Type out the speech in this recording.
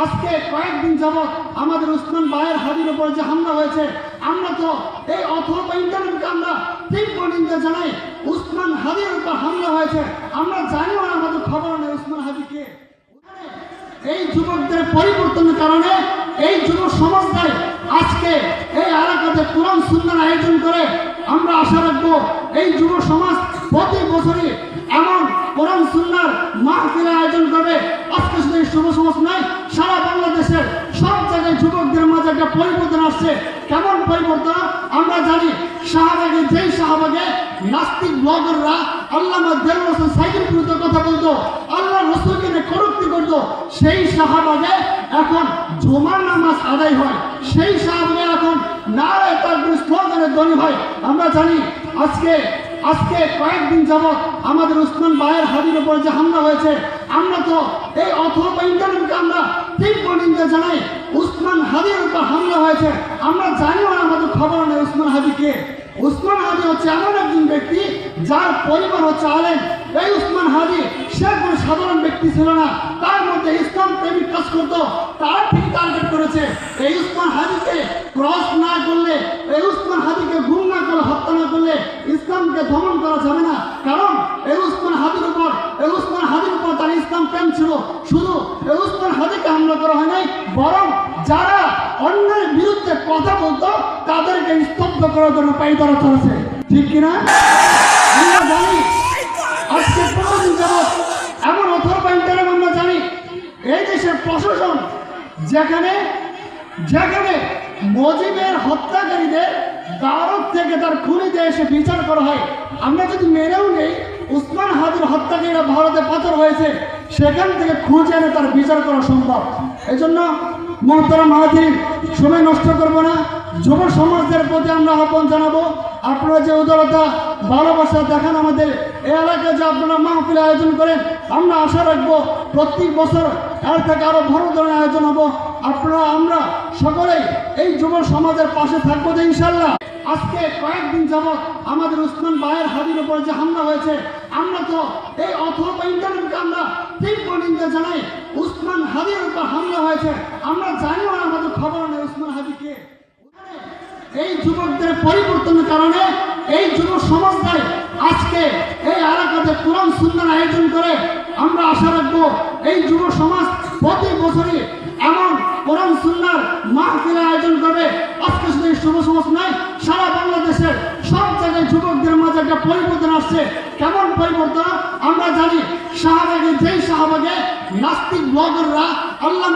আজকে কয়েকদিন যাবৎ আমাদের উসমান ভাইয়ের হাদির উপর যে হামলা হয়েছে, আমরা তো এই অথবা ইন্টারনেটকে আমরা তীব্র নিন্দা জানাই। উসমান হাদির উপর হামলা হয়েছে, আমরা জানিও না, আমাদের খবর নেই উসমান হাদিকে। এই যুবকদের পরিবর্তনের কারণে এই যুব সমাজটাই আজকে এই এলাকাতে কোরআন সুন্নাহর আয়োজন করে। আমরা আশা রাখবো এই যুব সমাজ প্রতি বছরই এমন কোরআন সুন্নাহর মাহফিলের আয়োজন করবে। আজকে শুধু এই যুব সমাজ নয়, সারা বাংলাদেশের সব জায়গায় যুবকদের মাঝে একটা পরিবর্তন আসছে। কেমন পরিবর্তন আমরা জানি। শাহবাগে যেই শাহবাগে নাস্তিক ব্লগাররা আল্লামা দেলোয়ার হোসেন সাইদের বিরুদ্ধে কথা বলতো, আল্লাহ রসুলকে কটূক্তি করতো, সেই শাহবাগে এখন জুমার নামাজ আদায় হয়। সেই শাহবাগে এখন নারায়ে তাকবীর স্লোগানের ধ্বনি হয়। আমরা জানি আজকে কয়েকদিন যাবৎ আমাদের উসমান ভাইয়ের হাদির উপর যে হামলা হয়েছে, আমরা তো এই অথবা ইন্টারনেটকে আমরা তীব্র নিন্দা জানাই। উসমান হাদির উপর হামলা হয়েছে, আমরা জানিও না, আমাদের খবর নেই উসমান হাদিকে। উসমান হাদি হচ্ছে এমন একজন ব্যক্তি যার পরিবার হচ্ছে আলেম। এই উসমান হাদি সে কোনো সাধারণ ব্যক্তি ছিল না, তার মধ্যে ইসলাম প্রেমিক কাজ করতো, তারা ঠিক টার্গেট করেছে। এই উসমান হাদিকে ক্রস না করলে, এই উসমান হাদিকে গুম না করলে, হত্যা না করলে ইসলামকে দমন করা যাবে না। কারণ এই উসমান হাদির উপর তার ইসলাম প্রেম ছিল। শুধু এই উসমান হাদিকে হামলা করা হয় নাই, বরং যারা অন্যের বিরুদ্ধে কথা বলতো তাদেরকে স্তব্ধ করার জন্য পায়তারা চলেছে, ঠিক কিনা? আমরা জানি আজকে কতদিন যাবৎ এমন অথবা ইন্টারনেট আমরা জানি এই দেশের প্রশাসন যেখানে মুজিবের হত্যাকারীদের দাওয়াত থেকে তার খুনিদের এসে বিচার করা হয়। আমরা যদি মেনেও নেই উসমান হাদির হত্যাকারীরা ভারতে পাথর হয়েছে, সেখান থেকে খুঁজে এনে তার বিচার করা সম্ভব। এই জন্য মোহতারাম হাজির, সময় নষ্ট করবো না, যুব সমাজদের প্রতি আমরা আহ্বান জানাবো, আপনারা যে উদারতা ভালোবাসা দেখান আমাদের এই এলাকায়, যে আপনারা মাহফিল আয়োজন করেন, আমরা আশা রাখবো প্রত্যেক বছর এর থেকে আরো বড় ধরনের আয়োজন হবো। আমরা সকলেই এই যুব সমাজের পাশে থাকবো যে ইনশাল্লাহ। আজকে কয়েকদিন যাবৎ আমাদের উসমান ভাইয়ের হাদির উপর যে হামলা হয়েছে, আমরা তো এই অথবা ইন্টারনেটকে আমরা তীব্র নিন্দা জানাই। উসমান হাদির উপর হামলা হয়েছে, আমরা জানিও না, আমাদের খবর নেই উসমান হাদিকে। এই যুবকদের পরিবর্তনের কারণে এই যুব সমাজটাই আজকে এই এলাকাতে কোরআন সুন্নাহর আয়োজন করে। আমরা আশা রাখবো এই যুব সমাজ প্রতি বছরই এমন কোরআন সুন্নাহর মাহফিলের আয়োজন করবে। আজকে শুধু এই যুব সমাজ নয়, সারা বাংলাদেশের সব জায়গায় যুবকদের মাঝে একটা পরিবর্তন আসছে। কেমন পরিবর্তন আমরা জানি। শাহবাগে যেই শাহবাগে নাস্তিক ব্লগাররা আল্লামা